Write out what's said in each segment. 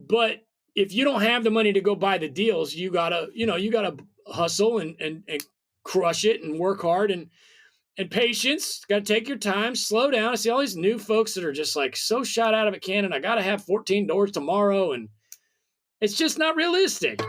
But if you don't have the money to go buy the deals, you gotta hustle and crush it and work hard and patience. Got to take your time, slow down. I see all these new folks that are just like so shot out of a cannon. I got to have 14 doors tomorrow, and it's just not realistic.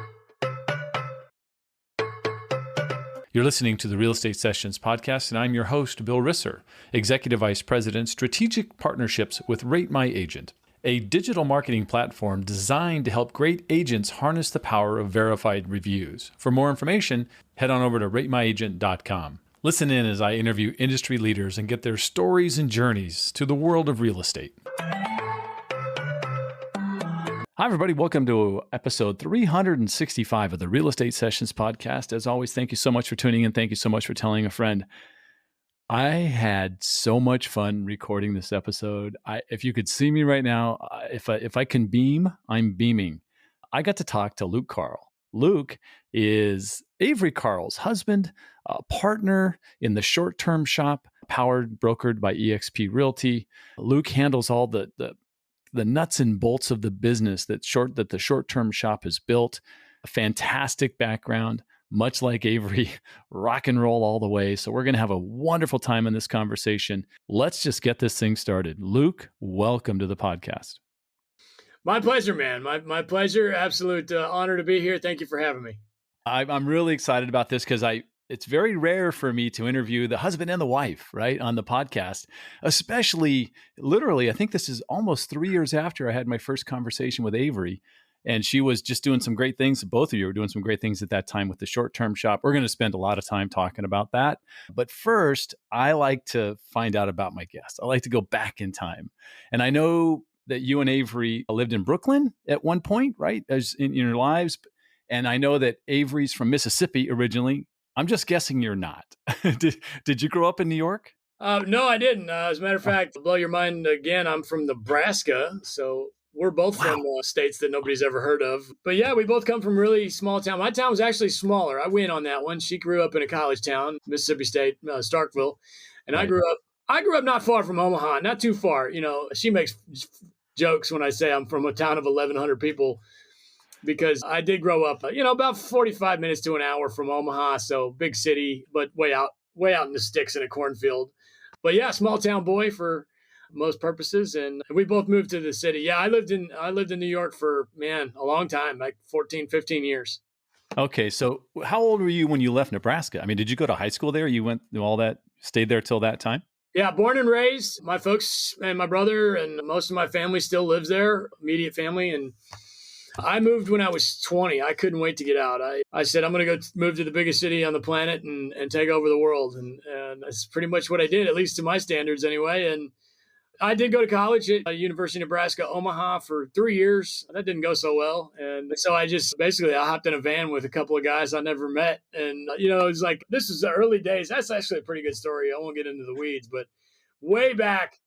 You're listening to the Real Estate Sessions podcast, and I'm your host, Bill Risser, Executive Vice President, Strategic Partnerships with Rate My Agent, a digital marketing platform designed to help great agents harness the power of verified reviews. For more information, head on over to ratemyagent.com. Listen in as I interview industry leaders and get their stories and journeys to the world of real estate. Hi, everybody. Welcome to episode 365 of the Real Estate Sessions podcast. As always, thank you so much for tuning in. Thank you so much for telling a friend. I had so much fun recording this episode. If you could see me right now, if I can beam, I'm beaming. I got to talk to Luke Carl. Luke is Avery Carl's husband, partner in the short-term shop, brokered by eXp Realty. Luke handles all the nuts and bolts of the business that the short-term shop has built. A fantastic background, much like Avery, rock and roll all the way. So we're going to have a wonderful time in this conversation. Let's just get this thing started. Luke, welcome to the podcast. My pleasure, man. My pleasure. Absolute honor to be here. Thank you for having me. I'm really excited about this because it's very rare for me to interview the husband and the wife, right, on the podcast, especially literally, I think this is almost 3 years after I had my first conversation with Avery, and she was just doing some great things. Both of you were doing some great things at that time with the short-term shop. We're going to spend a lot of time talking about that. But first, I like to find out about my guests. I like to go back in time. And I know that you and Avery lived in Brooklyn at one point, right, as in your lives. And I know that Avery's from Mississippi originally. I'm just guessing you're not. Did you grow up in New York? No, I didn't. As a matter of fact, to blow your mind again, I'm from Nebraska. So we're both from states that nobody's ever heard of. But yeah, we both come from really small town. My town was actually smaller. I win on that one. She grew up in a college town, Mississippi State, Starkville. And right. I grew up not far from Omaha, not too far. You know, she makes jokes when I say I'm from a town of 1,100 people, because I did grow up, about 45 minutes to an hour from Omaha. So big city, but way out in the sticks in a cornfield. But yeah, small town boy for most purposes. And we both moved to the city. Yeah, I lived in New York for, a long time, like 14, 15 years. Okay. So how old were you when you left Nebraska? I mean, did you go to high school there? You went through all that, stayed there till that time? Yeah, born and raised. My folks and my brother and most of my family still lives there, immediate family. And I moved when I was 20. I couldn't wait to get out. I said, I'm going to go move to the biggest city on the planet and take over the world. And that's pretty much what I did, at least to my standards anyway. And I did go to college at University of Nebraska, Omaha for 3 years. That didn't go so well. And so I hopped in a van with a couple of guys I never met. And, it was like, this is the early days. That's actually a pretty good story. I won't get into the weeds, but way back,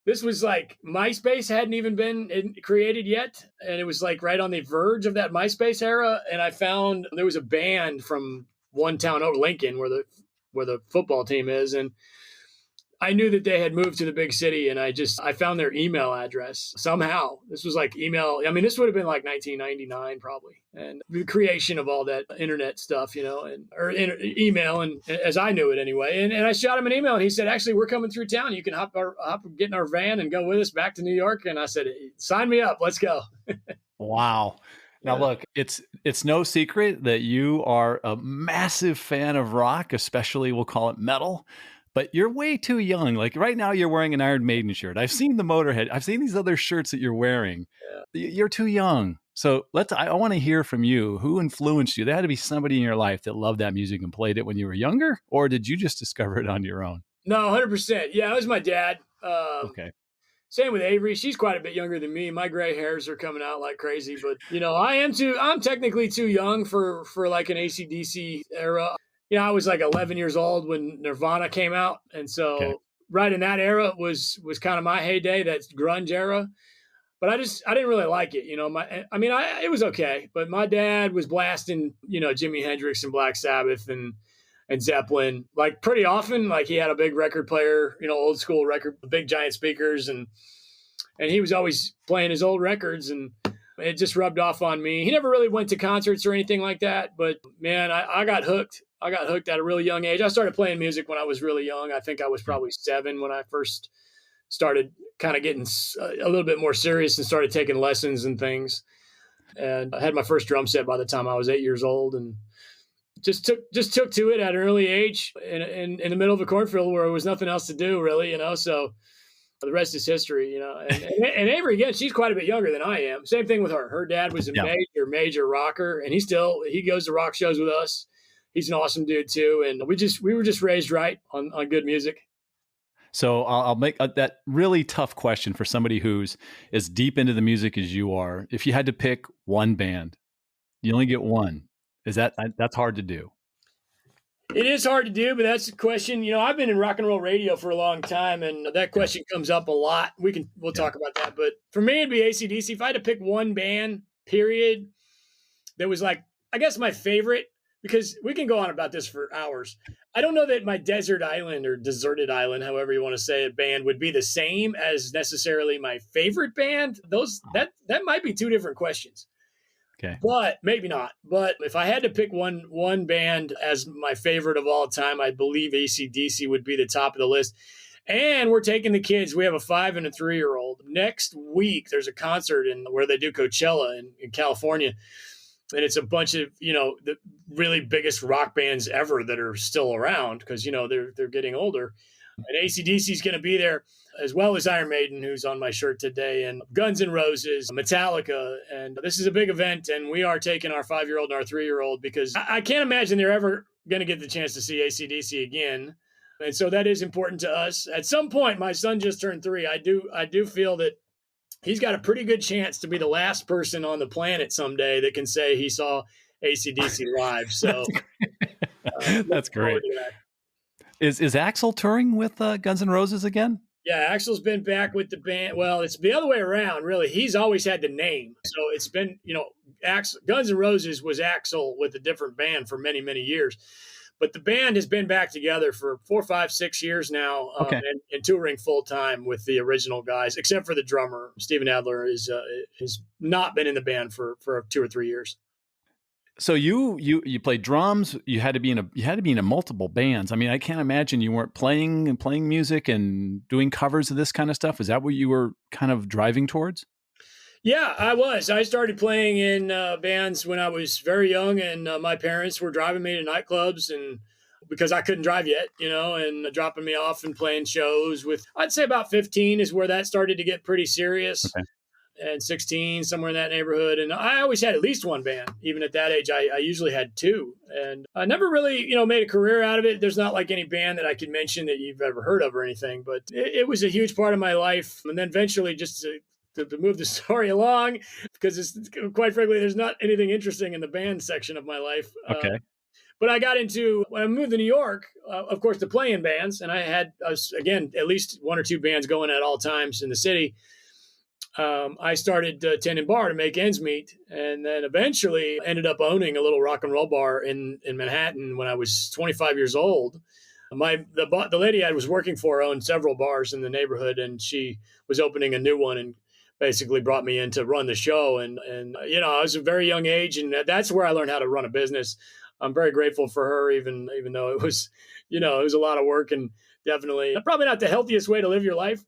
this was like MySpace hadn't even been created yet. And it was like right on the verge of that MySpace era. And I found there was a band from one town over, Lincoln, where the football team is. And I knew that they had moved to the big city, and I found their email address somehow. This was like email. I mean, this would have been like 1999 probably. And the creation of all that internet stuff, email, and as I knew it anyway. And I shot him an email, and he said, actually, we're coming through town. You can get in our van and go with us back to New York. And I said, sign me up. Let's go. Wow. Now, look, it's no secret that you are a massive fan of rock, especially we'll call it metal. But you're way too young. Like right now, you're wearing an Iron Maiden shirt. I've seen the Motorhead. I've seen these other shirts that you're wearing. Yeah. You're too young. So I want to hear from you. Who influenced you? There had to be somebody in your life that loved that music and played it when you were younger, or did you just discover it on your own? No, 100%. Yeah, it was my dad. Okay. Same with Avery. She's quite a bit younger than me. My gray hairs are coming out like crazy, but I'm technically too young for like an AC/DC era. I was like 11 years old when Nirvana came out. And so right in that era was kind of my heyday, that grunge era. But I didn't really like it. It was okay. But my dad was blasting, Jimi Hendrix and Black Sabbath and Zeppelin, like pretty often. Like he had a big record player, old school record, big giant speakers. And he was always playing his old records. And It just rubbed off on me. He never really went to concerts or anything like that, but man, I got hooked. I got hooked at a really young age. I started playing music when I was really young. I think I was Yeah. probably 7 when I first started kind of getting a little bit more serious and started taking lessons and things. And I had my first drum set by the time I was 8 years old, and just took to it at an early age in the middle of a cornfield where there was nothing else to do, really, So the rest is history. And Avery, again, she's quite a bit younger than I am. Same thing with her. Her dad was a Yeah. major rocker, and he goes to rock shows with us. He's an awesome dude too, and we were just raised right on good music. So I'll make that really tough question for somebody who's as deep into the music as you are. If you had to pick one band, you only get one. That's hard to do? It is hard to do, but that's a question. I've been in rock and roll radio for a long time, and that question comes up a lot. We'll talk about that. But for me, it'd be AC/DC. If I had to pick one band, period, that was like, I guess my favorite, because we can go on about this for hours. I don't know that my desert island or deserted island, however you want to say it, band would be the same as necessarily my favorite band. That might be two different questions. Okay. But maybe not. But if I had to pick one band as my favorite of all time, I believe AC/DC would be the top of the list. And we're taking the kids. We have a 5 and a 3-year-old. Next week, there's a concert where they do Coachella in California. And it's a bunch of, the really biggest rock bands ever that are still around because, they're getting older. And AC/DC is going to be there, as well as Iron Maiden, who's on my shirt today, and Guns N' Roses, Metallica. And this is a big event, and we are taking our 5-year-old and our 3-year-old because I can't imagine they're ever going to get the chance to see AC/DC again. And so that is important to us. At some point, my son just turned 3. I do feel that he's got a pretty good chance to be the last person on the planet someday that can say he saw AC/DC live. So That's great. Is Axl touring with Guns N' Roses again? Yeah, Axl's been back with the band. Well, it's the other way around, really. He's always had the name. So it's been, Guns N' Roses was Axl with a different band for many, many years. But the band has been back together for 4, 5, 6 years now, and touring full time with the original guys, except for the drummer. Steven Adler has not been in the band for 2 or 3 years. So you played drums. You had to be in multiple bands. I mean, I can't imagine you weren't playing music and doing covers of this kind of stuff. Is that what you were kind of driving towards? Yeah, I was. I started playing in bands when I was very young, and my parents were driving me to nightclubs, and because I couldn't drive yet, and dropping me off and playing shows with. I'd say about 15 is where that started to get pretty serious. Okay. And 16, somewhere in that neighborhood. And I always had at least one band. Even at that age, I usually had 2. And I never really, made a career out of it. There's not like any band that I could mention that you've ever heard of or anything, but it was a huge part of my life. And then eventually, just to move the story along, because it's quite frankly, there's not anything interesting in the band section of my life. Okay. But I got into, when I moved to New York, of course, to play in bands. And I had, again, at least 1 or 2 bands going at all times in the city. I started tending bar to make ends meet, and then eventually ended up owning a little rock and roll bar in Manhattan when I was 25 years old. The lady I was working for owned several bars in the neighborhood, and she was opening a new one and basically brought me in to run the show. And I was a very young age, and that's where I learned how to run a business. I'm very grateful for her, even though it was, it was a lot of work and definitely probably not the healthiest way to live your life.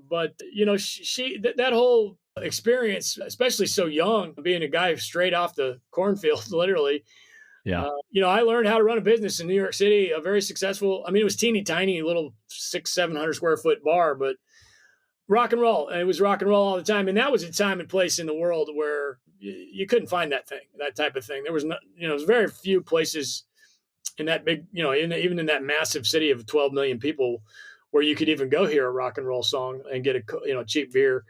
But, that whole experience, especially so young, being a guy straight off the cornfield, literally. Yeah. I learned how to run a business in New York City, a very successful, it was teeny tiny, little 600-700 square foot bar, but rock and roll. And it was rock and roll all the time. And that was a time and place in the world where you couldn't find that type of thing. There was not, there's very few places in that big, even in that massive city of 12 million people where you could even go hear a rock and roll song and get a cheap beer.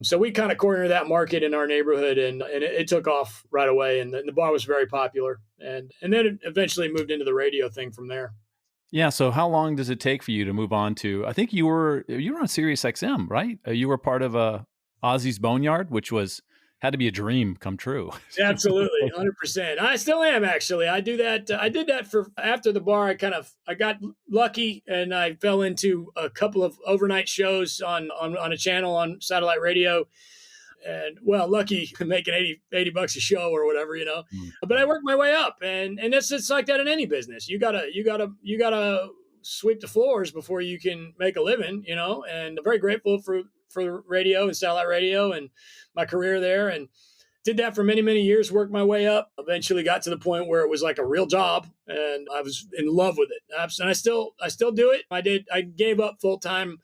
So we kind of cornered that market in our neighborhood, and it took off right away. And the bar was very popular, and then it eventually moved into the radio thing from there. Yeah. So how long does it take for you to move on to? I think you were on Sirius XM, right? You were part of Ozzy's Boneyard, which had to be a dream come true. Absolutely, 100%. I still am, actually. I do that. I did that for after the bar. I got lucky, and I fell into a couple of overnight shows on a channel on satellite radio. And well, lucky making 80 bucks a show or whatever, but I worked my way up, and it's like that in any business. You gotta sweep the floors before you can make a living, and I'm very grateful for radio and satellite radio and my career there. And did that for many, many years, worked my way up, eventually got to the point where it was like a real job and I was in love with it. And I still do it. I gave up full-time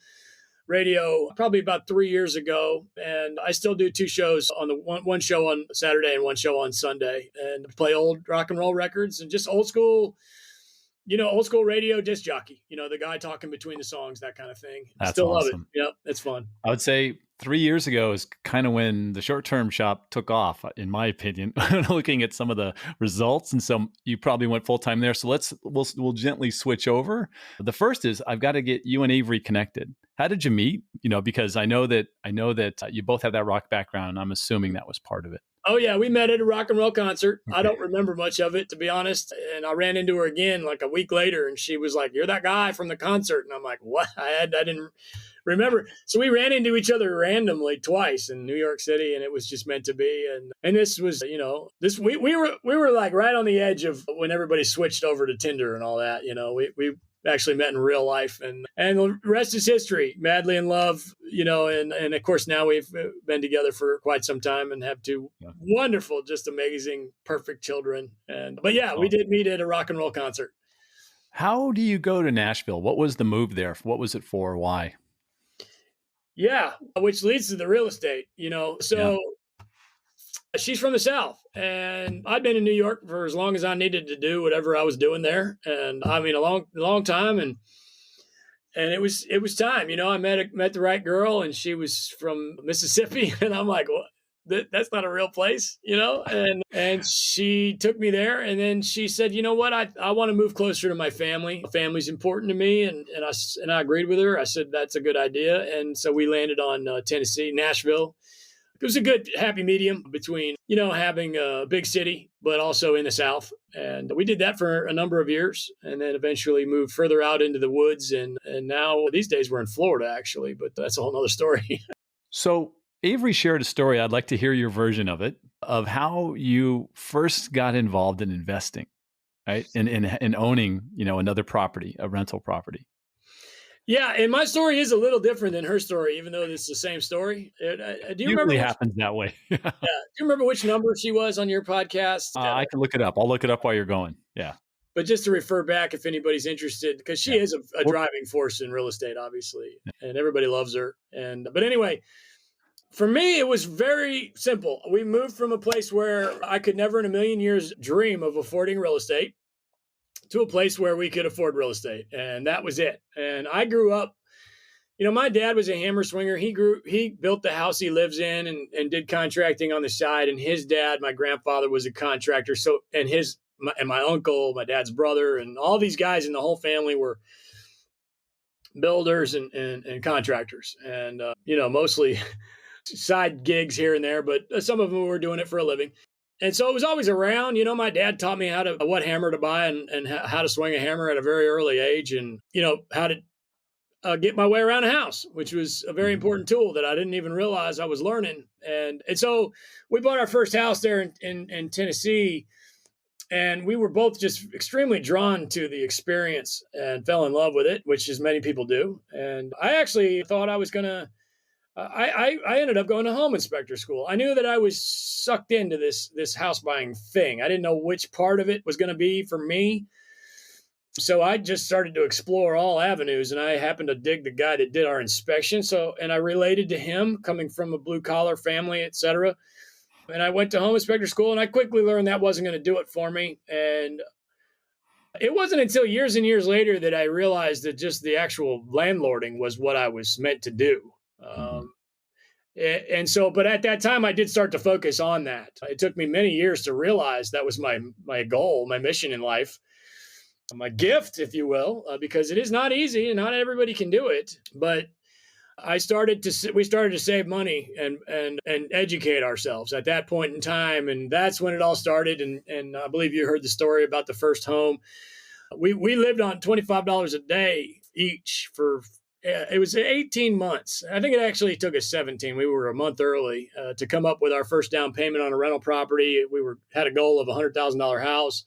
radio probably about 3 years ago, and I still do two shows on the one show on Saturday and one show on Sunday, and play old rock and roll records and just old school radio disc jockey, the guy talking between the songs, that kind of thing. That's still awesome. Love it. Yep, it's fun. I would say 3 years ago is kind of when the short-term shop took off, in my opinion, looking at some of the results. And so you probably went full-time there. So we'll gently switch over. The first is I've got to get you and Avery connected. How did you meet? Because I know that you both have that rock background. I'm assuming that was part of it. Oh, yeah. We met at a rock and roll concert. Okay. I don't remember much of it, to be honest. And I ran into her again like a week later, and she was like, "You're that guy from the concert." And I'm like, "What?" I didn't remember. So we ran into each other randomly twice in New York City, and it was just meant to be. And this was, we were like right on the edge of when everybody switched over to Tinder and all that. We actually met in real life, and the rest is history. Madly in love, and of course now we've been together for quite some time and have two wonderful, just amazing, perfect children. But yeah, we did meet at a rock and roll concert. How do you go to Nashville? What was the move there? What was it for? Why? Yeah, which leads to the real estate, so she's from the South, and I'd been in New York for as long as I needed to do whatever I was doing there. And I mean, a long time. And it was time, I met the right girl, and she was from Mississippi. And I'm like, well, that's not a real place, and she took me there. And then she said, "You know what? I want to move closer to my family. Family's important to me." And I agreed with her. I said, "That's a good idea." And so we landed on Nashville. It was a good happy medium between, having a big city, but also in the South. And we did that for a number of years, and then eventually moved further out into the woods. And now these days we're in Florida, actually, but that's a whole nother story. So Avery shared a story. I'd like to hear your version of it, of how you first got involved in investing, right? In owning, another property, a rental property. Yeah, and my story is a little different than her story, even though it's the same story. Do you remember? It happens that way. Yeah. Do you remember which number she was on your podcast? I can look it up. I'll look it up while you're going. Yeah. But just to refer back, if anybody's interested, because she is a driving force in real estate, obviously, and everybody loves her. But anyway, for me, it was very simple. We moved from a place where I could never in a million years dream of affording real estate to a place where we could afford real estate. And that was it. And I grew up, my dad was a hammer swinger. He built the house he lives in and did contracting on the side. And his dad, my grandfather, was a contractor. So, and my uncle, my dad's brother, and all these guys in the whole family were builders and contractors. And, mostly side gigs here and there, but some of them were doing it for a living. And so it was always around. My dad taught me what hammer to buy and how to swing a hammer at a very early age, and how to get my way around a house, which was a very important tool that I didn't even realize I was learning. And so we bought our first house there in Tennessee, and we were both just extremely drawn to the experience and fell in love with it, which as many people do. And I actually thought I was going to I ended up going to home inspector school. I knew that I was sucked into this house buying thing. I didn't know which part of it was going to be for me. So I just started to explore all avenues, and I happened to dig the guy that did our inspection. And I related to him, coming from a blue collar family, et cetera. And I went to home inspector school, and I quickly learned that wasn't going to do it for me. And it wasn't until years and years later that I realized that just the actual landlording was what I was meant to do. But at that time I did start to focus on that. It took me many years to realize that was my goal, my mission in life, my gift, if you will, because it is not easy and not everybody can do it. But we started to save money and educate ourselves at that point in time. And that's when it all started. And I believe you heard the story about the first home. We lived on $25 a day each for it was 18 months. I think it actually took us 17. We were a month early to come up with our first down payment on a rental property. Had a goal of $100,000 house,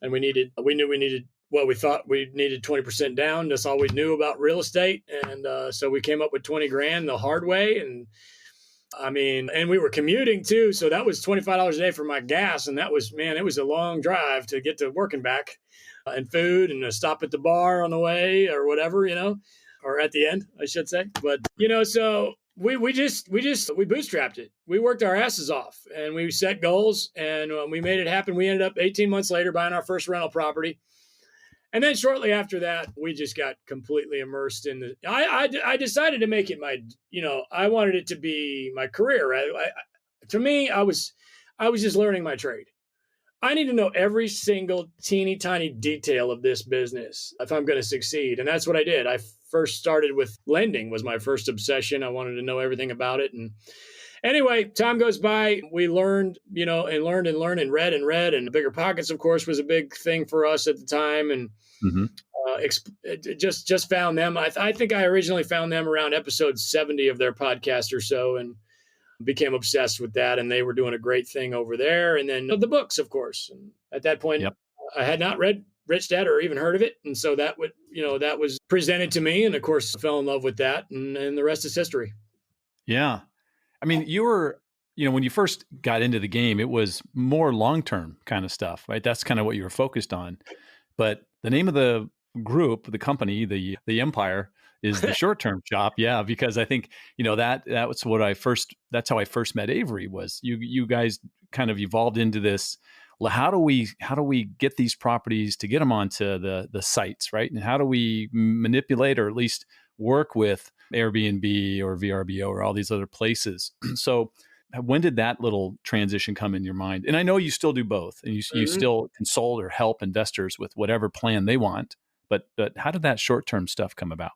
and we knew we needed, well, we thought we needed 20% down. That's all we knew about real estate. And so we came up with 20 grand the hard way. And and we were commuting too. So that was $25 a day for my gas. And that was, man, it was a long drive to get to work and back, and food and a stop at the bar on the way or whatever, or at the end, I should say. But, so we bootstrapped it. We worked our asses off and we set goals, and we made it happen. We ended up 18 months later buying our first rental property. And then shortly after that, we just got completely immersed in the, I decided to make it I wanted it to be my career. To me, I was just learning my trade. I need to know every single teeny tiny detail of this business if I'm going to succeed. And that's what I did. I first started with lending, was my first obsession. I wanted to know everything about it. And anyway, time goes by. We learned, and learned and read. And Bigger Pockets, of course, was a big thing for us at the time. And just found them. I think I originally found them around episode 70 of their podcast or so, and became obsessed with that. And they were doing a great thing over there. And then the books, of course. And at that point, I had not read Rich Dad or even heard of it. And so that was presented to me. And of course, I fell in love with that. And the rest is history. Yeah. I mean, you were, when you first got into the game, it was more long-term kind of stuff, right? That's kind of what you were focused on. But the name of the group, the company, the empire, is the short-term shop. Yeah, because I think, that was that's how I first met Avery. Was you guys kind of evolved into this. Well, how do we get these properties to get them onto the sites, right? And how do we manipulate, or at least work with Airbnb or VRBO or all these other places? So when did that little transition come in your mind? And I know you still do both, and you still consult or help investors with whatever plan they want. But how did that short-term stuff come about?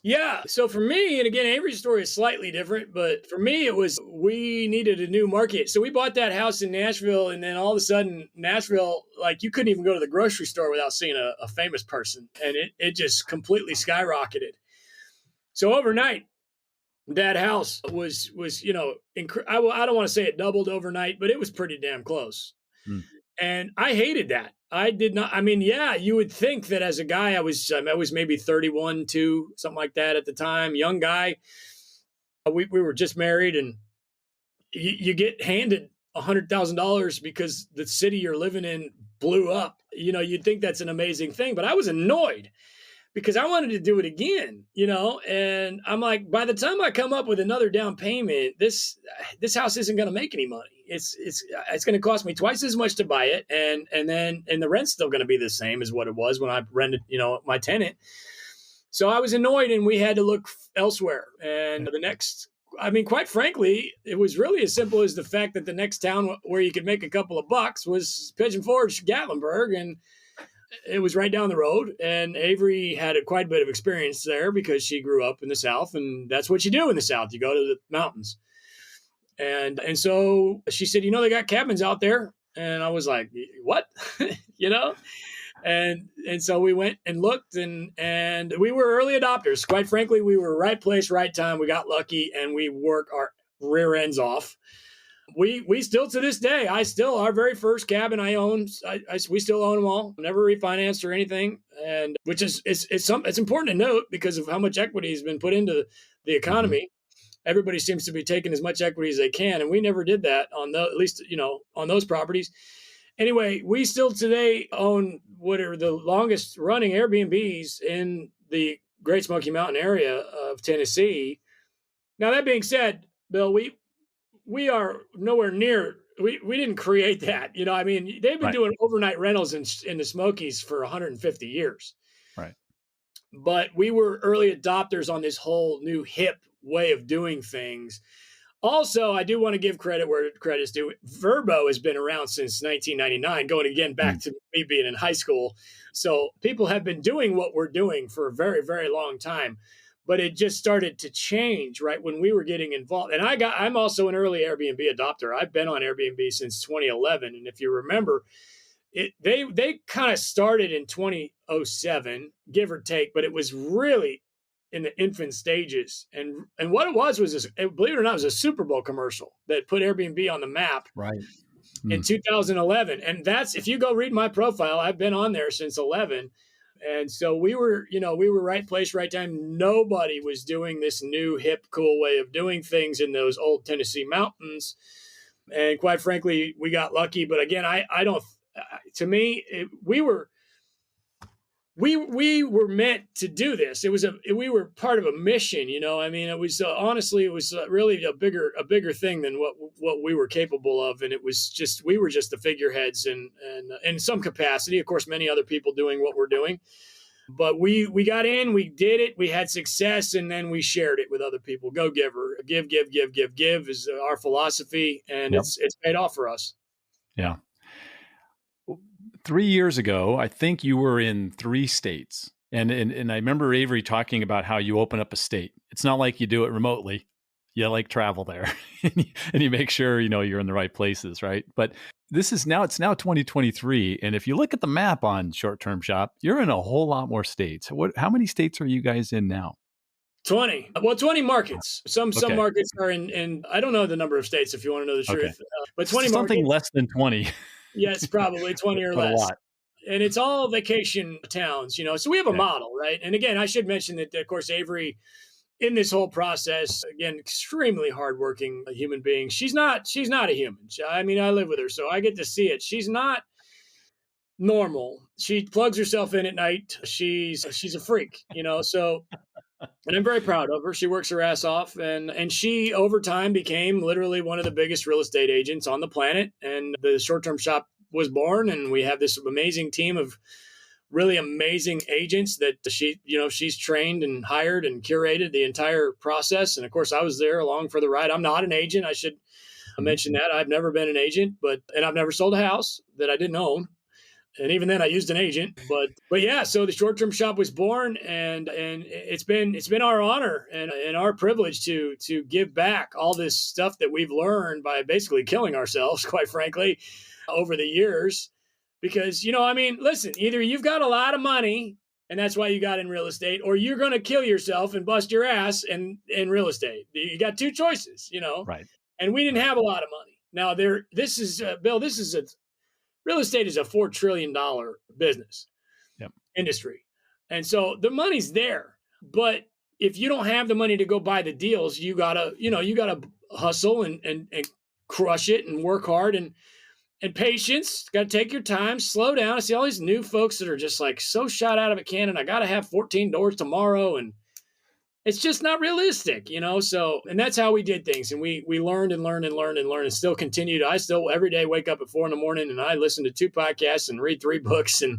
Yeah. So for me, and again, Avery's story is slightly different, but for me, it was, we needed a new market. So we bought that house in Nashville, and then all of a sudden Nashville, like, you couldn't even go to the grocery store without seeing a famous person. And it just completely skyrocketed. So overnight, that house was I don't want to say it doubled overnight, but it was pretty damn close. And I hated that. I did not. You would think that as a guy, I was maybe 31, 2, something like that at the time, young guy. We were just married, and you get handed $100,000 because the city you're living in blew up. You'd think that's an amazing thing, but I was annoyed because I wanted to do it again, and I'm like, by the time I come up with another down payment, this house isn't going to make any money. It's going to cost me twice as much to buy it. And the rent's still going to be the same as what it was when I rented, my tenant. So I was annoyed, and we had to look elsewhere. And quite frankly, it was really as simple as the fact that the next town where you could make a couple of bucks was Pigeon Forge, Gatlinburg. And it was right down the road, and Avery had quite a bit of experience there because she grew up in the South, and that's what you do in the South. You go to the mountains. And so she said, they got cabins out there. And I was like, what? And so we went and looked, and we were early adopters. Quite frankly, we were right place, right time. We got lucky, and we worked our rear ends off. We still, to this day, our very first cabin I owned, we still own them all, never refinanced or anything. And which is, it's important to note because of how much equity has been put into the economy. Everybody seems to be taking as much equity as they can. And we never did that on at least, on those properties. Anyway, we still today own what are the longest running Airbnbs in the Great Smoky Mountain area of Tennessee. Now, that being said, Bill, we are nowhere near, we didn't create that. They've been doing overnight rentals in the Smokies for 150 years. Right. But we were early adopters on this whole new hip way of doing things. Also, I do want to give credit where credit's due. Vrbo has been around since 1999, going again back to me being in high school. So people have been doing what we're doing for a very, very long time. But it just started to change right when we were getting involved. And I'm also an early Airbnb adopter. I've been on Airbnb since 2011. And if you remember, They kind of started in 2007, give or take, but it was really in the infant stages. And what it was this, believe it or not, it was a Super Bowl commercial that put Airbnb on the map Right. in 2011. And that's, if you go read my profile, I've been on there since 11. And so we were right place, right time. Nobody was doing this new hip, cool way of doing things in those old Tennessee mountains. And quite frankly, we got lucky. But again, I don't, to me, we were meant to do this. We were part of a mission, I mean, it was honestly, it was really a bigger thing than what we were capable of. And it was just, we were just the figureheads and in some capacity, of course, many other people doing what we're doing, but we got in, we did it, we had success, and then we shared it with other people. Go giver, give is our philosophy. And Yep. it's paid off for us. Yeah. 3 years ago, I think you were in 3 states. And I remember Avery talking about how you open up a state. It's not like you do it remotely. You like travel there and you make sure, you're in the right places, right? But it's now 2023. And if you look at the map on Short Term Shop, you're in a whole lot more states. How many states are you guys in now? 20. Well, 20 markets. Some Okay. markets are in, I don't know the number of states if you want to know the truth, but 20 Something markets. less than 20. Yes, probably 20 or less. A lot. And it's all vacation towns, so we have a model, right? And again, I should mention that, of course, Avery, in this whole process, again, extremely hardworking human being. She's not a human. I mean, I live with her, so I get to see it. She's not normal. She plugs herself in at night. She's a freak, so, and I'm very proud of her. She works her ass off, and she over time became literally one of the biggest real estate agents on the planet. And the Short Term Shop was born, and we have this amazing team of really amazing agents that she's trained and hired and curated the entire process. And of course, I was there along for the ride. I'm not an agent. I should mention that. I've never been an agent, and I've never sold a house that I didn't own. And even then I used an agent, but yeah, so the Short Term Shop was born, and it's been our honor and our privilege to give back all this stuff that we've learned by basically killing ourselves, quite frankly, over the years. Because, I mean, listen, either you've got a lot of money and that's why you got in real estate, or you're going to kill yourself and bust your ass in real estate. You got 2 choices, Right. And we didn't have a lot of money. Now Bill, real estate is a $4 trillion business industry. And so the money's there, but if you don't have the money to go buy the deals, you gotta hustle and crush it and work hard and patience. Got to take your time, slow down. I see all these new folks that are just like so shot out of a cannon. I got to have 14 doors tomorrow. And it's just not realistic, So, and that's how we did things. And we learned and still continued. I still every day wake up at 4 a.m. and I listen to 2 podcasts and read 3 books. And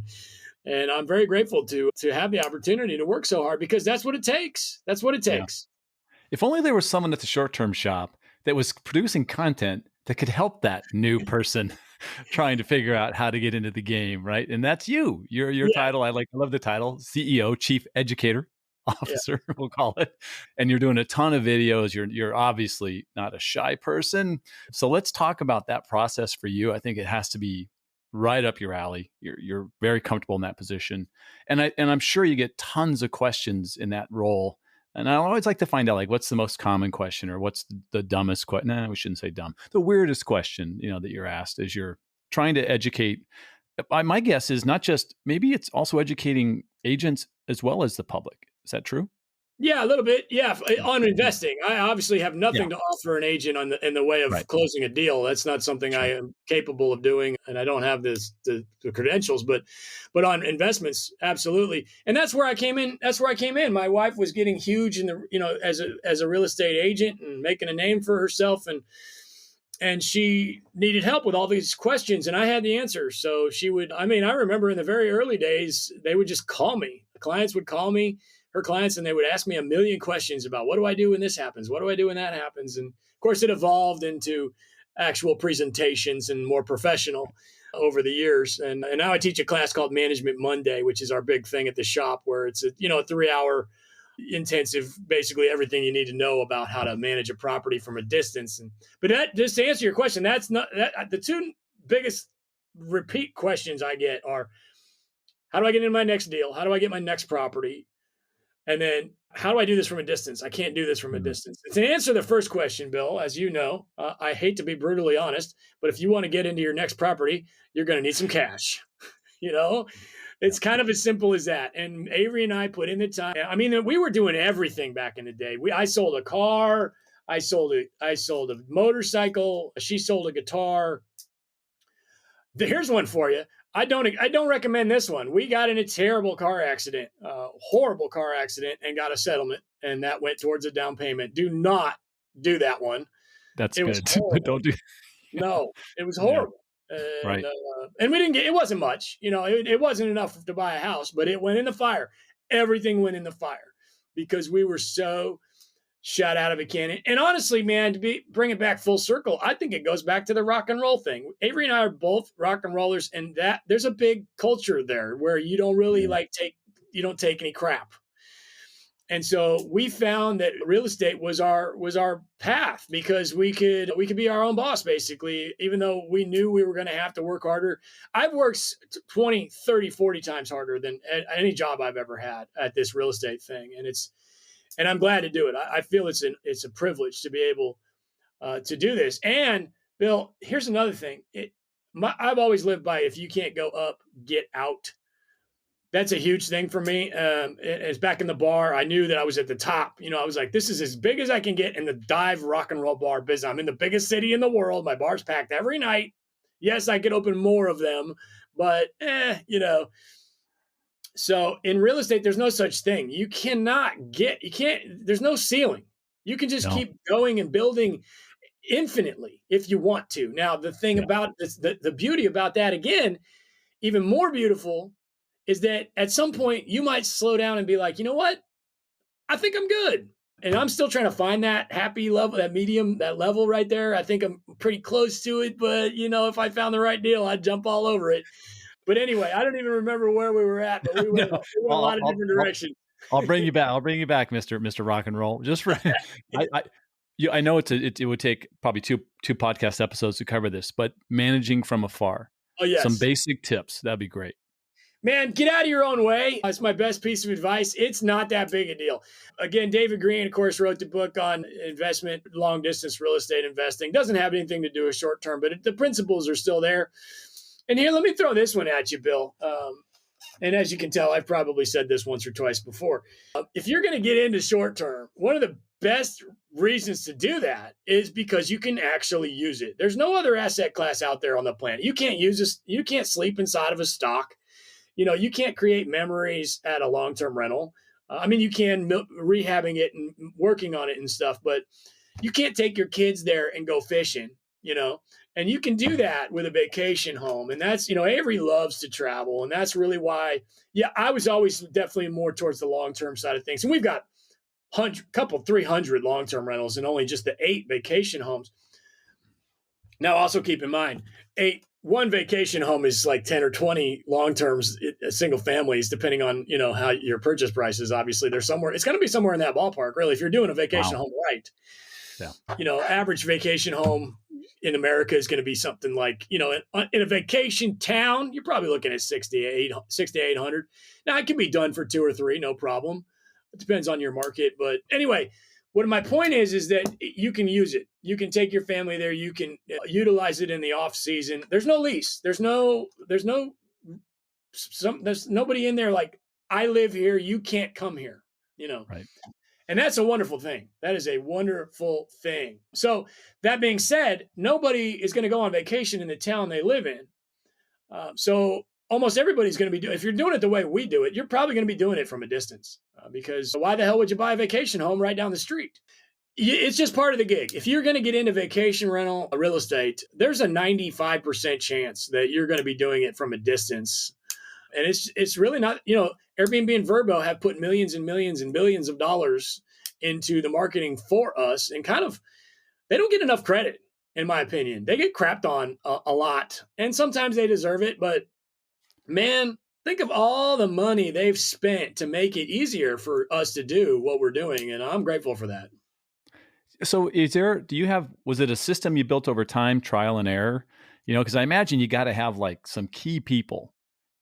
I'm very grateful to have the opportunity to work so hard, because that's what it takes. That's what it takes. Yeah. If only there was someone at the Short Term Shop that was producing content that could help that new person trying to figure out how to get into the game, right? And that's you. Your title, I love the title, CEO, Chief Educator Officer, we'll call it. And you're doing a ton of videos. You're obviously not a shy person. So let's talk about that process for you. I think it has to be right up your alley. You're very comfortable in that position. And I'm sure you get tons of questions in that role. And I always like to find out, like, what's the most common question, or what's the dumbest question? No, we shouldn't say dumb. The weirdest question, that you're asked as you're trying to educate. My guess is not just, maybe it's also educating agents as well as the public. Is that true? Yeah, a little bit. Yeah, on investing, I obviously have nothing to offer an agent in the way of closing a deal. That's not something I am capable of doing, and I don't have the credentials. But on investments, absolutely. And that's where I came in. My wife was getting huge in the as a real estate agent and making a name for herself, and she needed help with all these questions, and I had the answer. So she would. I mean, I remember in the very early days, they would just call me. The clients would call me. Her clients, and they would ask me a million questions about, what do I do when this happens? What do I do when that happens? And of course, it evolved into actual presentations and more professional over the years. And now I teach a class called Management Monday, which is our big thing at the shop, where it's a 3-hour intensive, basically everything you need to know about how to manage a property from a distance. But that, just to answer your question, that's not that the 2 biggest repeat questions I get are, how do I get into my next deal? How do I get my next property? And then how do I do this from a distance? I can't do this from a Mhm. distance. To answer the first question, Bill, as you know, I hate to be brutally honest, but if you want to get into your next property, you're going to need some cash. You know, Yeah. it's kind of as simple as that. And Avery and I put in the time. I mean, we were doing everything back in the day. I sold a car, I sold a motorcycle, she sold a guitar. Here's one for you. I don't recommend this one. We got in a terrible car accident, horrible car accident, and got a settlement, and that went towards a down payment. Do not do that one. That's It was good. But horrible. don't do. No, it was Yeah. horrible. And Right. and we didn't get, it wasn't much, it wasn't enough to buy a house, but it went in the fire. Everything went in the fire because we were so shot out of a cannon. And honestly, man, bring it back full circle, I think it goes back to the rock and roll thing. Avery and I are both rock and rollers, and that there's a big culture there where you don't really Yeah. you don't take any crap. And so we found that real estate was our path because we could be our own boss basically, even though we knew we were going to have to work harder. I've worked 20, 30, 40 times harder than any job I've ever had at this real estate thing. And I'm glad to do it. I feel it's a privilege to be able to do this. And Bill, here's another thing. I've always lived by, if you can't go up, get out. That's a huge thing for me. It's back in the bar. I knew that I was at the top. I was like, this is as big as I can get in the dive rock and roll bar business. I'm in the biggest city in the world. My bar's packed every night. Yes, I could open more of them, but So in real estate, there's no such thing. There's no ceiling. You can just No. keep going and building infinitely if you want to. Now, the thing Yeah. about this, the beauty about that, again, even more beautiful, is that at some point you might slow down and be like, you know what? I think I'm good. And I'm still trying to find that happy level, that medium, that level right there. I think I'm pretty close to it, but if I found the right deal, I'd jump all over it. But anyway, I don't even remember where we were at, but we No. went, we went a lot of different directions. I'll bring you back. I'll bring you back, Mr. Rock and Roll. Just for I know it would take probably two podcast episodes to cover this, but managing from afar, Oh, some yes. basic tips, that'd be great. Man, get out of your own way. That's my best piece of advice. It's not that big a deal. Again, David Green, of course, wrote the book on investment, long distance real estate investing. Doesn't have anything to do with short term, but the principles are still there. And here, let me throw this one at you, Bill. And as you can tell, I've probably said this once or twice before. If you're going to get into short term, one of the best reasons to do that is because you can actually use it. There's no other asset class out there on the planet. You can't use this. You can't sleep inside of a stock. You can't create memories at a long-term rental. I mean, you can rehabbing it and working on it and stuff, but you can't take your kids there and go fishing, and you can do that with a vacation home. And that's, Avery loves to travel. And that's really why, I was always definitely more towards the long-term side of things. And we've got 300 long-term rentals and only just the 8 vacation homes. Now, also keep in mind, one vacation home is like 10 or 20 long-terms, single families, depending on, how your purchase price is. Obviously, it's going to be somewhere in that ballpark, really, if you're doing a vacation home right. Yeah. Average vacation home in America is going to be something like, in a vacation town, you're probably looking at 6 to 800. Now, it can be done for 2 or 3, no problem. It depends on your market. But anyway, what my point is that you can use it. You can take your family there. You can utilize it in the off season. There's no lease. There's nobody in there like, I live here. You can't come here, Right. And that's a wonderful thing. That is a wonderful thing. So that being said, nobody is going to go on vacation in the town they live in. So almost everybody's going to be doing, if you're doing it the way we do it, you're probably going to be doing it from a distance because why the hell would you buy a vacation home right down the street? It's just part of the gig. If you're going to get into vacation rental real estate, there's a 95% chance that you're going to be doing it from a distance. And it's really not, Airbnb and Vrbo have put millions and millions and billions of dollars into the marketing for us, and they don't get enough credit, in my opinion. They get crapped on a lot, and sometimes they deserve it. But man, think of all the money they've spent to make it easier for us to do what we're doing, and I'm grateful for that. So was it a system you built over time, trial and error? Because I imagine you got to have like some key people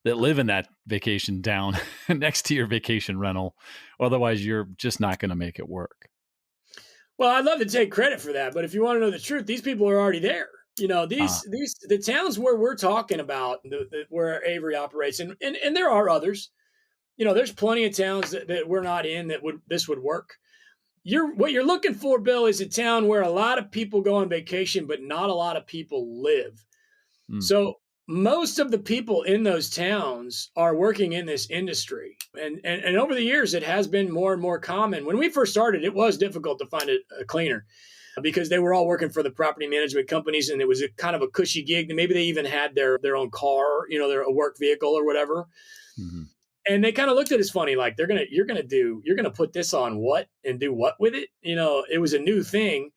that live in that vacation town next to your vacation rental. Otherwise, you're just not going to make it work. Well, I'd love to take credit for that, but if you want to know the truth, these people are already there. Ah, The towns where we're talking about, where Avery operates, and there are others. There's plenty of towns that we're not in that this would work. What you're looking for, Bill, is a town where a lot of people go on vacation, but not a lot of people live. mm, So most of the people in those towns are working in this industry. And over the years, it has been more and more common. When we first started, it was difficult to find a cleaner because they were all working for the property management companies, and it was a kind of a cushy gig. Maybe they even had their own car, their a work vehicle or whatever. mhm. And they kind of looked at us funny, like you're gonna put this on what and do what with it? It was a new thing.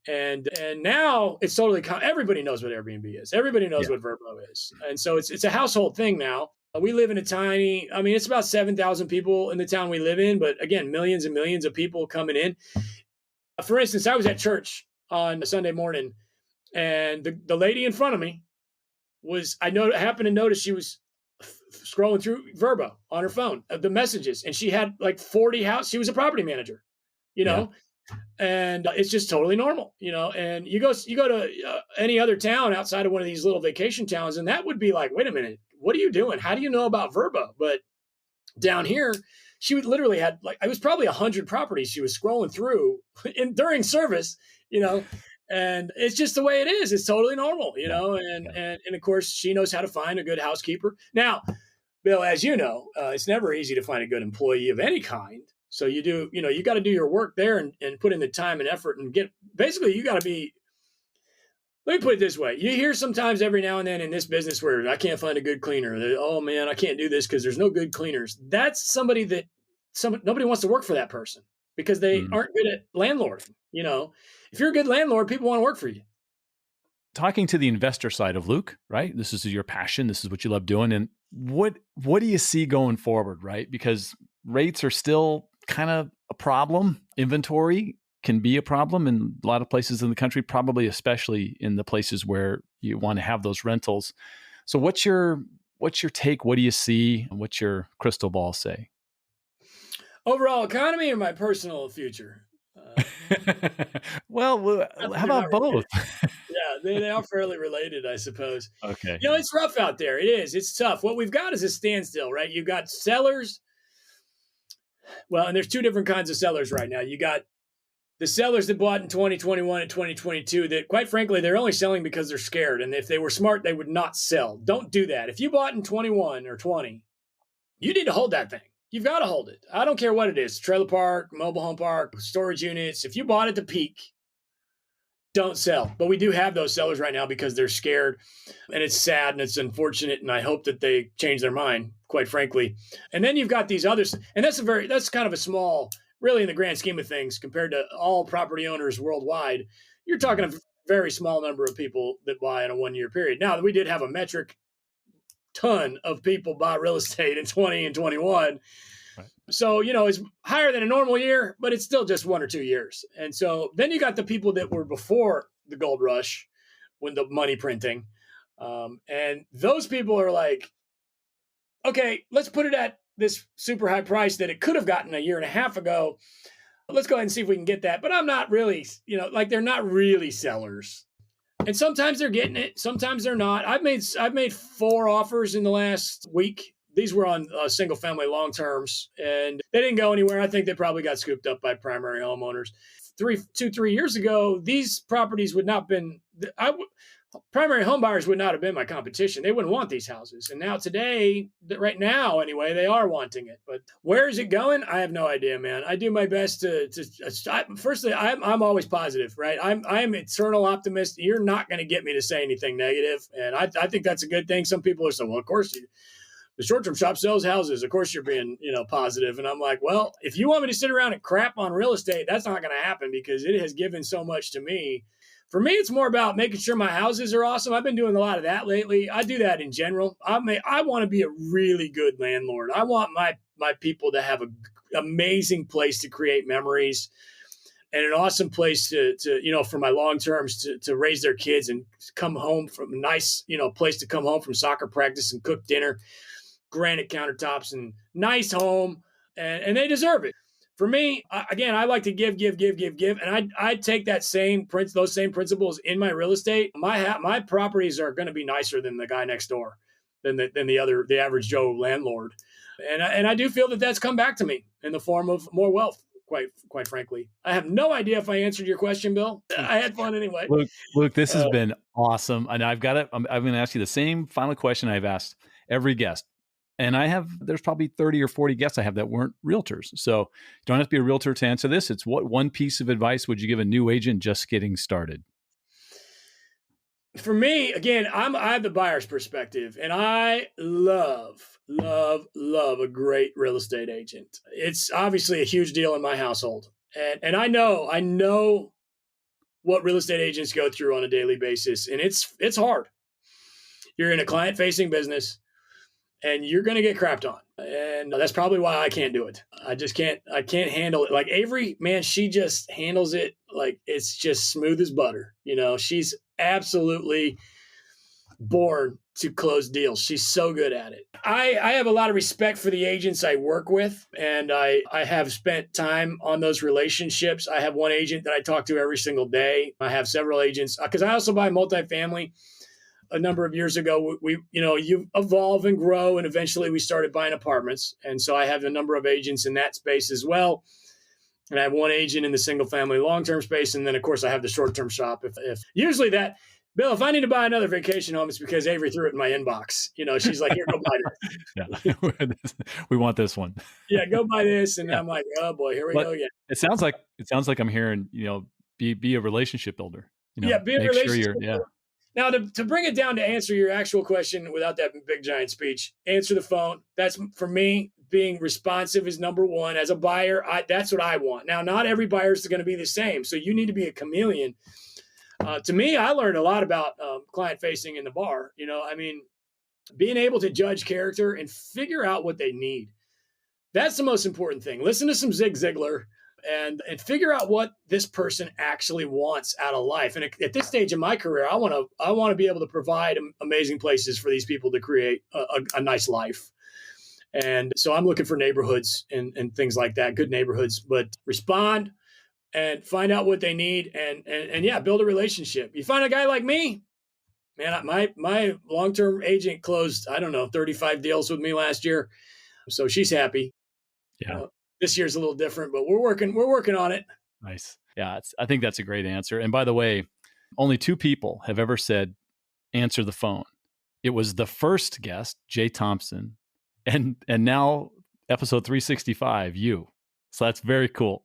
And now it's totally everybody knows what Airbnb is. Everybody knows Yeah. what Vrbo is, and so it's a household thing now. We live in it's about 7,000 people in the town we live in, but again, millions and millions of people coming in. For instance, I was at church on a Sunday morning, and the lady in front of me happened to notice she was scrolling through Vrbo on her phone, the messages, and she had like 40 houses. She was a property manager, you Yeah. know, and it's just totally normal, and you go to any other town outside of one of these little vacation towns, and that would be like, wait a minute, what are you doing? How do you know about Vrbo? But down here, she would literally had like, it was probably 100 properties she was scrolling through during service, you know and it's just the way it is. It's totally normal, Yeah. and Yeah. of course she knows how to find a good housekeeper. Now, Bill, as you know, it's never easy to find a good employee of any kind. So you got to do your work there and put in the time and effort and basically you got to be, let me put it this way. You hear sometimes every now and then in this business where I can't find a good cleaner. Oh man, I can't do this because there's no good cleaners. That's somebody nobody wants to work for that person because they Mm. aren't good at landlording. If you're a good landlord, people want to work for you. Talking to the investor side of Luke, right? This is your passion. This is what you love doing. And what do you see going forward, right? Because rates are still kind of a problem. Inventory can be a problem in a lot of places in the country, probably especially in the places where you want to have those rentals. So what's your take? What do you see? What's your crystal ball say? Overall economy or my personal future? Well, Not that how they're not about both? related. Yeah, they are fairly related, I suppose. Okay. Yeah. It's rough out there. It is. It's tough. What we've got is a standstill, right? You've got sellers. Well, and there's two different kinds of sellers right now. You got the sellers that bought in 2021 and 2022 that, quite frankly, they're only selling because they're scared. And if they were smart, they would not sell. Don't do that. If you bought in 21 or 20, you need to hold that thing. You've got to hold it. I don't care what it is, trailer park, mobile home park, storage units. If you bought at the peak, don't sell. But we do have those sellers right now because they're scared, and it's sad and it's unfortunate. And I hope that they change their mind, quite frankly. And then you've got these others, and that's kind of a small, really in the grand scheme of things, compared to all property owners worldwide. You're talking a very small number of people that buy in a 1 year period. Now, we did have a metric ton of people buy real estate in 20 and 21. Right. So, it's higher than a normal year, but it's still just 1 or 2 years. And so then you got the people that were before the gold rush, when the money printing. And those people are like, okay, let's put it at this super high price that it could have gotten a year and a half ago. Let's go ahead and see if we can get that. But I'm not really, they're not really sellers. And sometimes they're getting it, sometimes they're not. I've made 4 offers in the last week. These were on single family long terms, and they didn't go anywhere. I think they probably got scooped up by primary homeowners. 3 years ago, these properties would not have been. Primary home buyers would not have been my competition. They wouldn't want these houses. And now today, right now anyway, they are wanting it. But where is it going? I have no idea, man. I do my best firstly, I'm always positive, right? I'm eternal optimist. You're not going to get me to say anything negative. And I think that's a good thing. Some people are saying, well, of course the short-term shop sells houses. Of course you're being, positive. And I'm like, well, if you want me to sit around and crap on real estate, that's not going to happen because it has given so much to me. For me, it's more about making sure my houses are awesome. I've been doing a lot of that lately. I do that in general. I want to be a really good landlord. I want my people to have an amazing place to create memories. and an awesome place to for my long terms to raise their kids and come home from a nice, place to come home from soccer practice and cook dinner, granite countertops and nice home, and they deserve it. For me, again, I like to give, and I take those same principles in my real estate. My properties are going to be nicer than the guy next door, than the average Joe landlord, and I do feel that that's come back to me in the form of more wealth. Quite frankly, I have no idea if I answered your question, Bill. I had fun anyway. Luke, this has been awesome, and I'm going to ask you the same final question I've asked every guest. And there's probably 30 or 40 guests I have that weren't realtors. So you don't have to be a realtor to answer this. It's what one piece of advice would you give a new agent just getting started? For me, again, I have the buyer's perspective, and I love a great real estate agent. It's obviously a huge deal in my household. And I know what real estate agents go through on a daily basis. And it's hard. You're in a client-facing business, and you're going to get crapped on. And that's probably why I can't do it. I can't handle it. Like Avery, man, she just handles it like it's just smooth as butter. She's absolutely born to close deals. She's so good at it. I have a lot of respect for the agents I work with, and I have spent time on those relationships. I have one agent that I talk to every single day. I have several agents because I also buy multifamily. A number of years ago, you evolve and grow, and eventually we started buying apartments. And so I have a number of agents in that space as well. And I have one agent in the single family long-term space. And then of course I have the short-term shop. If usually Bill, if I need to buy another vacation home, it's because Avery threw it in my inbox. She's like, here, go buy this. Yeah. We want this one. Yeah, go buy this. And I'm like, oh boy, here we go again. It sounds like I'm hearing, be a relationship builder. Be a relationship builder. Now, to bring it down to answer your actual question without that big giant speech, answer the phone. That's for me. Being responsive is number one. As a buyer, that's what I want. Now, not every buyer is going to be the same, so you need to be a chameleon. To me, I learned a lot about client facing in the bar. Being able to judge character and figure out what they need. That's the most important thing. Listen to some Zig Ziglar. And figure out what this person actually wants out of life. And at this stage in my career, I want to be able to provide amazing places for these people to create a nice life. And so I'm looking for neighborhoods and things like that, good neighborhoods. But respond and find out what they need, and yeah, build a relationship. You find a guy like me, man. My long-term agent closed 35 deals with me last year, so she's happy. Yeah. This year's a little different, but we're working on it. Nice. Yeah. I think that's a great answer. And by the way, only 2 people have ever said, answer the phone. It was the first guest, Jay Thompson, and now episode 365, you. So that's very cool.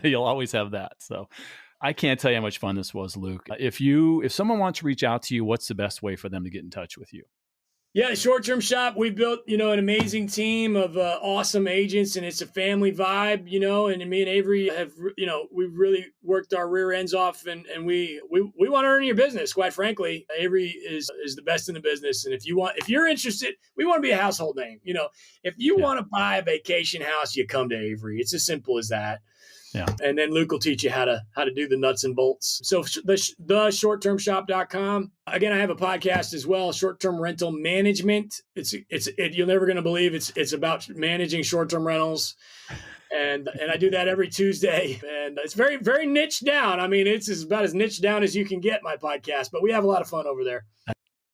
You'll always have that. So I can't tell you how much fun this was, Luke. If someone wants to reach out to you, what's the best way for them to get in touch with you? Yeah, short-term shop. We built, an amazing team of awesome agents, and it's a family vibe, and me and Avery have, we've really worked our rear ends off, and we want to earn your business, quite frankly. Avery is the best in the business. And if you're interested, we want to be a household name. If you want to buy a vacation house, you come to Avery. It's as simple as that. Yeah. And then Luke will teach you how to do the nuts and bolts. So the shorttermshop.com. Again, I have a podcast as well, Short-Term Rental Management. You're never going to believe it's about managing short-term rentals. And I do that every Tuesday. And it's very, very niche down. It's about as niche down as you can get, my podcast, but we have a lot of fun over there.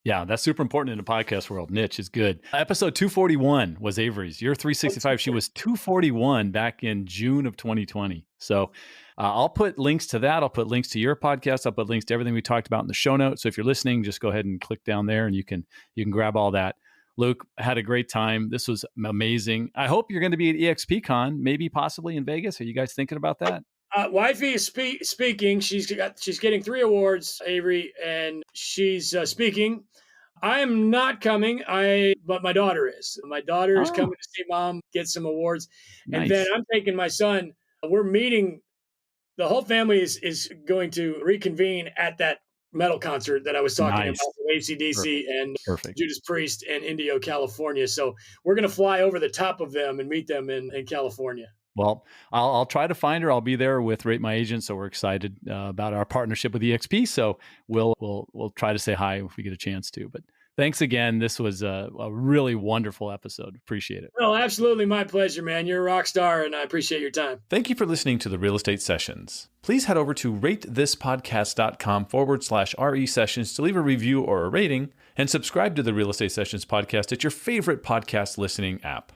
Yeah, that's super important in the podcast world. Niche is good. Episode 241 was Avery's. You're 365. She was 241 back in June of 2020. So I'll put links to that. I'll put links to your podcast. I'll put links to everything we talked about in the show notes. So if you're listening, just go ahead and click down there and you can grab all that. Luke, had a great time. This was amazing. I hop you're going to be at eXpCon, maybe possibly in Vegas. Are you guys thinking about that? Wifey is speaking. She's getting 3 awards, Avery, and she's speaking. I am not coming. But my daughter is. My daughter is coming to see mom get some awards, Nice. And then I'm taking my son. We're meeting. The whole family is going to reconvene at that metal concert that I was talking about with AC/DC and Judas Priest and Indio, California. So we're going to fly over the top of them and meet them in California. Well, I'll try to find her. I'll be there with Rate My Agent. So we're excited about our partnership with eXp. So we'll try to say hi if we get a chance to. But thanks again. This was a really wonderful episode. Appreciate it. Oh, absolutely. My pleasure, man. You're a rock star, and I appreciate your time. Thank you for listening to the Real Estate Sessions. Please head over to ratethispodcast.com/RE sessions to leave a review or a rating, and subscribe to the Real Estate Sessions podcast at your favorite podcast listening app.